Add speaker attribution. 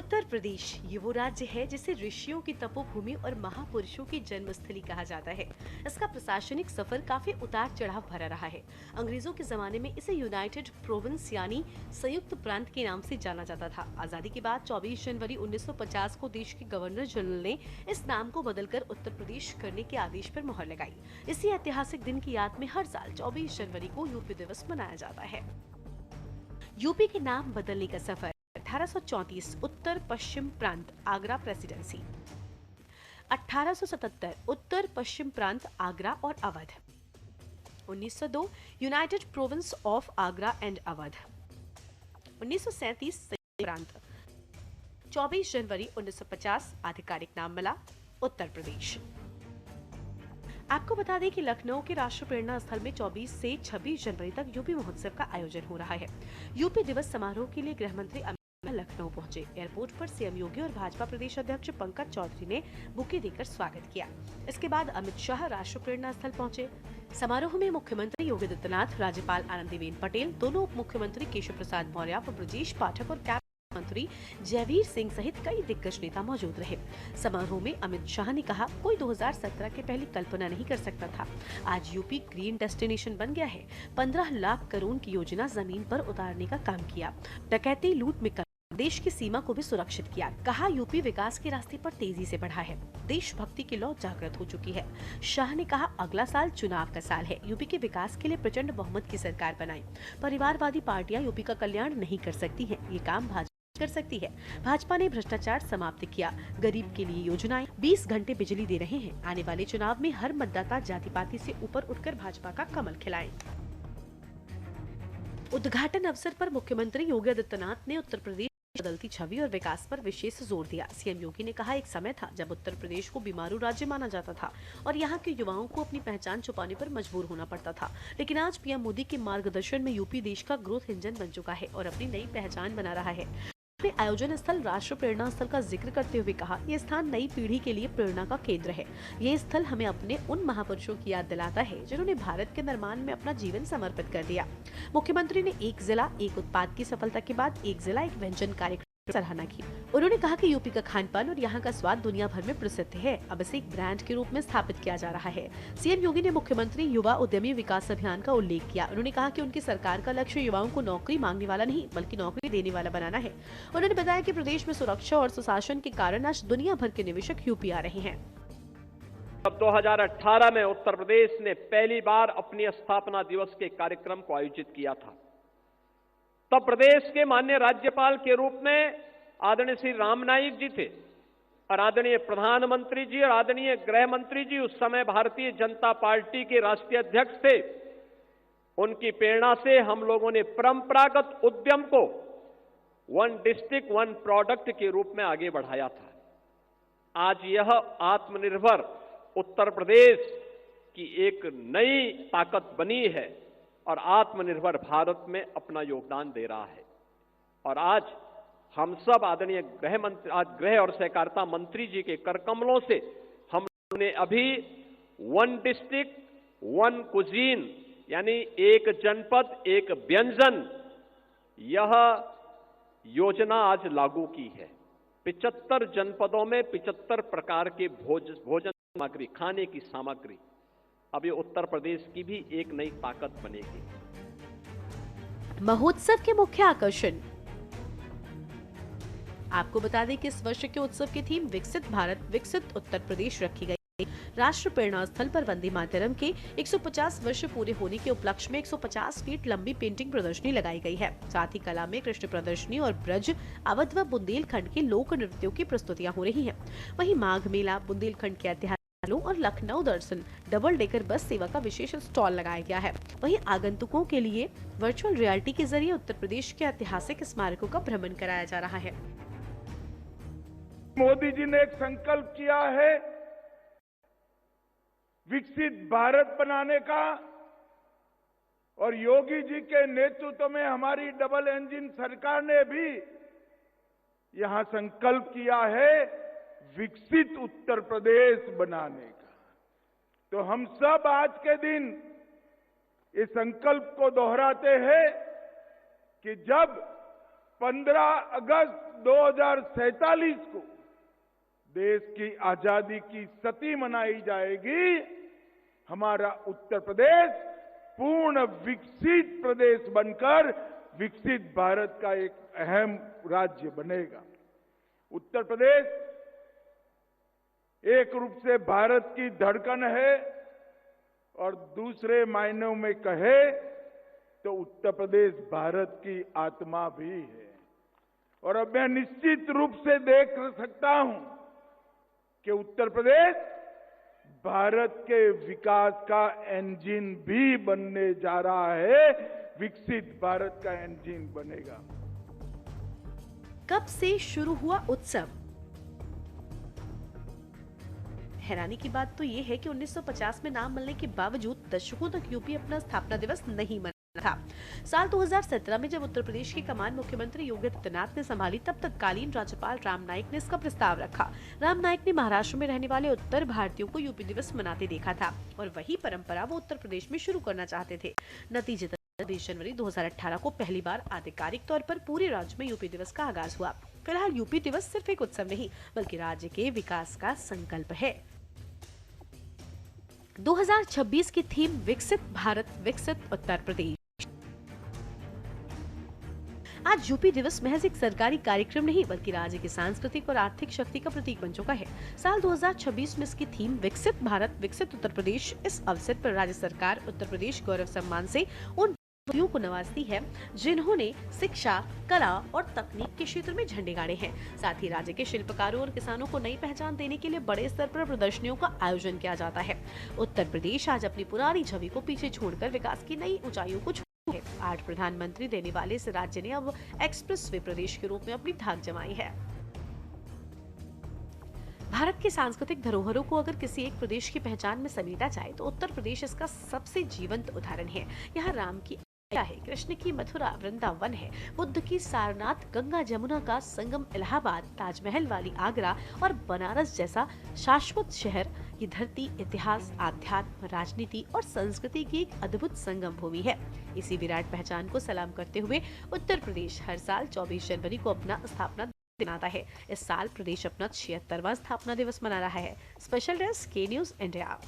Speaker 1: उत्तर प्रदेश ये वो राज्य है जिसे ऋषियों की तपोभूमि और महापुरुषों की जन्मस्थली कहा जाता है। इसका प्रशासनिक सफर काफी उतार चढ़ाव भरा रहा है। अंग्रेजों के जमाने में इसे यूनाइटेड प्रोविंस यानी संयुक्त प्रांत के नाम से जाना जाता था। आजादी के बाद 24 जनवरी 1950 को देश के गवर्नर जनरल ने इस नाम को बदलकर उत्तर प्रदेश करने के आदेश पर मुहर लगाई। इसी ऐतिहासिक दिन की याद में हर साल 24 जनवरी को यूपी दिवस मनाया जाता है। यूपी के नाम बदलने का सफर 1834 उत्तर पश्चिम प्रांत आगरा प्रेसिडेंसी, 1877 उत्तर पश्चिम प्रांत आगरा और Awadh, 1902 United province of Agra and Awadh, 1937 प्रांत, 24 जनवरी 1950 आधिकारिक नाम मिला उत्तर प्रदेश। आपको बता दें कि लखनऊ के राष्ट्र प्रेरणा स्थल में 24 से 26 जनवरी तक यूपी महोत्सव का आयोजन हो रहा है। यूपी दिवस समारोह के लिए गृह मंत्री अमित शाह लखनऊ पहुंचे। एयरपोर्ट पर सीएम योगी और भाजपा प्रदेश अध्यक्ष पंकज चौधरी ने बुके देकर स्वागत किया। इसके बाद अमित शाह राष्ट्र प्रेरणा स्थल पहुंचे। समारोह में मुख्यमंत्री योगी आदित्यनाथ, राज्यपाल आनंदीबेन पटेल, दोनों उप मुख्यमंत्री केशव प्रसाद मौर्य व ब्रजेश पाठक और मंत्री जयवीर सिंह सहित कई दिग्गज नेता मौजूद रहे। समारोह में अमित शाह ने कहा, कोई 2017 के पहले कल्पना नहीं कर सकता था। आज यूपी ग्रीन डेस्टिनेशन बन गया है। 15 लाख करोड़ की योजना जमीन पर उतारने का काम किया। डकैती लूट में देश की सीमा को भी सुरक्षित किया। कहा, यूपी विकास के रास्ते पर तेजी से बढ़ा है। देशभक्ति की लौ जागृत हो चुकी है। शाह ने कहा, अगला साल चुनाव का साल है। यूपी के विकास के लिए प्रचंड बहुमत की सरकार बनाई। परिवारवादी पार्टियां यूपी का कल्याण नहीं कर सकती हैं। ये काम भाजपा कर सकती है। भाजपा ने भ्रष्टाचार समाप्त किया। गरीब के लिए योजनाएं, 20 घंटे बिजली दे रहे हैं। आने वाले चुनाव में हर मतदाता जाति पाति से ऊपर उठकर भाजपा का कमल खिलाए। उद्घाटन अवसर पर मुख्यमंत्री योगी आदित्यनाथ ने उत्तर प्रदेश बदलती छवि और विकास पर विशेष जोर दिया। सीएम योगी ने कहा, एक समय था जब उत्तर प्रदेश को बीमारू राज्य माना जाता था और यहाँ के युवाओं को अपनी पहचान छुपाने पर मजबूर होना पड़ता था। लेकिन आज पीएम मोदी के मार्गदर्शन में यूपी देश का ग्रोथ इंजन बन चुका है और अपनी नई पहचान बना रहा है। अपने आयोजन स्थल राष्ट्र प्रेरणा स्थल का जिक्र करते हुए कहा, यह स्थान नई पीढ़ी के लिए प्रेरणा का केंद्र है। ये स्थल हमें अपने उन महापुरुषों की याद दिलाता है जिन्होंने भारत के निर्माण में अपना जीवन समर्पित कर दिया। मुख्यमंत्री ने एक जिला एक उत्पाद की सफलता के बाद एक जिला एक व्यंजन कार्यक्रम सराहना की। उन्होंने कहा कि यूपी का खानपान और यहाँ का स्वाद दुनिया भर में प्रसिद्ध है। अब इसे एक ब्रांड के रूप में स्थापित किया जा रहा है। सीएम योगी ने मुख्यमंत्री युवा उद्यमी विकास अभियान का उल्लेख किया। उन्होंने कहा कि उनकी सरकार का लक्ष्य युवाओं को नौकरी मांगने वाला नहीं बल्कि नौकरी देने वाला बनाना है। उन्होंने बताया कि प्रदेश में सुरक्षा और सुशासन के कारण आज दुनिया भर के निवेशक यूपी आ रहे हैं।
Speaker 2: अब 2018 में उत्तर प्रदेश ने पहली बार अपनी स्थापना दिवस के कार्यक्रम को आयोजित किया था। तब प्रदेश के माननीय राज्यपाल के रूप में आदरणीय श्री राम नाईक जी थे और आदरणीय प्रधानमंत्री जी और आदरणीय गृह मंत्री जी उस समय भारतीय जनता पार्टी के राष्ट्रीय अध्यक्ष थे। उनकी प्रेरणा से हम लोगों ने परंपरागत उद्यम को वन डिस्ट्रिक्ट वन प्रोडक्ट के रूप में आगे बढ़ाया था। आज यह आत्मनिर्भर उत्तर प्रदेश की एक नई ताकत बनी है और आत्मनिर्भर भारत में अपना योगदान दे रहा है। और आज हम सब आदरणीय गृह और सहकारिता मंत्री जी के करकमलों से हम लोगों ने अभी वन डिस्ट्रिक्ट वन कुजीन यानी एक जनपद एक व्यंजन यह योजना आज लागू की है। 75 जनपदों में 75 प्रकार के भोजन सामग्री, खाने की सामग्री। अब ये उत्तर प्रदेश की भी एक नई ताकत बनेगी।
Speaker 1: महोत्सव के मुख्य आकर्षण, आपको बता दें कि इस वर्ष के उत्सव की थीम विकसित भारत विकसित उत्तर प्रदेश रखी गई। राष्ट्र प्रेरणा स्थल पर वंदे मातरम के 150 वर्ष पूरे होने के उपलक्ष्य में 150 फीट लंबी पेंटिंग प्रदर्शनी लगाई गई है। साथ ही कला में कृष्ण प्रदर्शनी और ब्रज, अवध व बुंदेलखंड के लोक नृत्यों की प्रस्तुतियां हो रही हैं। वहीं माघ मेला, बुंदेलखंड के ऐतिहासिक और लखनऊ दर्शन डबल डेकर बस सेवा का विशेष स्टॉल लगाया गया है। वहीं आगंतुकों के लिए वर्चुअल रियलिटी के जरिए उत्तर प्रदेश के ऐतिहासिक स्मारकों का भ्रमण कराया जा रहा है।
Speaker 3: मोदी जी ने एक संकल्प किया है विकसित भारत बनाने का और योगी जी के नेतृत्व में हमारी डबल इंजन सरकार ने भी यहां संकल्प किया है विकसित उत्तर प्रदेश बनाने का। तो हम सब आज के दिन इस संकल्प को दोहराते हैं कि जब 15 अगस्त 2047 को देश की आजादी की सती मनाई जाएगी, हमारा उत्तर प्रदेश पूर्ण विकसित प्रदेश बनकर विकसित भारत का एक अहम राज्य बनेगा। उत्तर प्रदेश एक रूप से भारत की धड़कन है और दूसरे मायनों में कहे तो उत्तर प्रदेश भारत की आत्मा भी है। और अब मैं निश्चित रूप से देख सकता हूं कि उत्तर प्रदेश भारत के विकास का इंजन भी बनने जा रहा है, विकसित भारत का इंजन बनेगा।
Speaker 1: कब से शुरू हुआ उत्सव? हैरानी की बात तो ये है कि 1950 में नाम मिलने के बावजूद दशकों तक यूपी अपना स्थापना दिवस नहीं मना था। साल 2017 में जब उत्तर प्रदेश की कमान मुख्यमंत्री योगी आदित्यनाथ ने संभाली, तब तत्कालीन राज्यपाल राम नाईक ने इसका प्रस्ताव रखा। राम नाईक ने महाराष्ट्र में रहने वाले उत्तर भारतीयों को यूपी दिवस मनाते देखा था और वही परंपरा वो उत्तर प्रदेश में शुरू करना चाहते थे। नतीजतन 20 जनवरी 2018 को पहली बार आधिकारिक तौर पर पूरे राज्य में यूपी दिवस का आगाज हुआ। फिलहाल यूपी दिवस सिर्फ एक उत्सव नहीं बल्कि राज्य के विकास का संकल्प है। 2026 की थीम विकसित भारत विकसित उत्तर प्रदेश। आज यूपी दिवस महज एक सरकारी कार्यक्रम नहीं बल्कि राज्य की सांस्कृतिक और आर्थिक शक्ति का प्रतीक बन चुका है। साल 2026 में इसकी थीम विकसित भारत विकसित उत्तर प्रदेश। इस अवसर पर राज्य सरकार उत्तर प्रदेश गौरव सम्मान से उन व्यक्तियों को नवाजती है जिन्होंने शिक्षा, कला और तकनीक के क्षेत्र में झंडे गाड़े हैं। साथ ही राज्य के शिल्पकारों और किसानों को नई पहचान देने के लिए बड़े स्तर पर प्रदर्शनियों का आयोजन किया जाता है। उत्तर प्रदेश आज अपनी पुरानी छवि को पीछे छोड़कर विकास की नई ऊंचाइयों को 8 प्रधानमंत्री देने वाले इस राज्य ने अब एक्सप्रेस वे प्रदेश के रूप में अपनी धाक जमाई है। भारत की सांस्कृतिक धरोहरों को अगर किसी एक प्रदेश की पहचान में समेटा जाए तो उत्तर प्रदेश इसका सबसे जीवंत उदाहरण है। यहाँ राम की अयोध्या है, कृष्ण की मथुरा वृंदावन है, बुद्ध की सारनाथ, गंगा जमुना का संगम इलाहाबाद, ताजमहल वाली आगरा और बनारस जैसा शाश्वत शहर। ये धरती इतिहास, आध्यात्म, राजनीति और संस्कृति की एक अद्भुत संगम भूमि है। इसी विराट पहचान को सलाम करते हुए उत्तर प्रदेश हर साल 24 जनवरी को अपना स्थापना दिवस मनाता है। इस साल प्रदेश अपना 76वां स्थापना दिवस मना रहा है। स्पेशल डेस्क, के न्यूज़ इंडिया।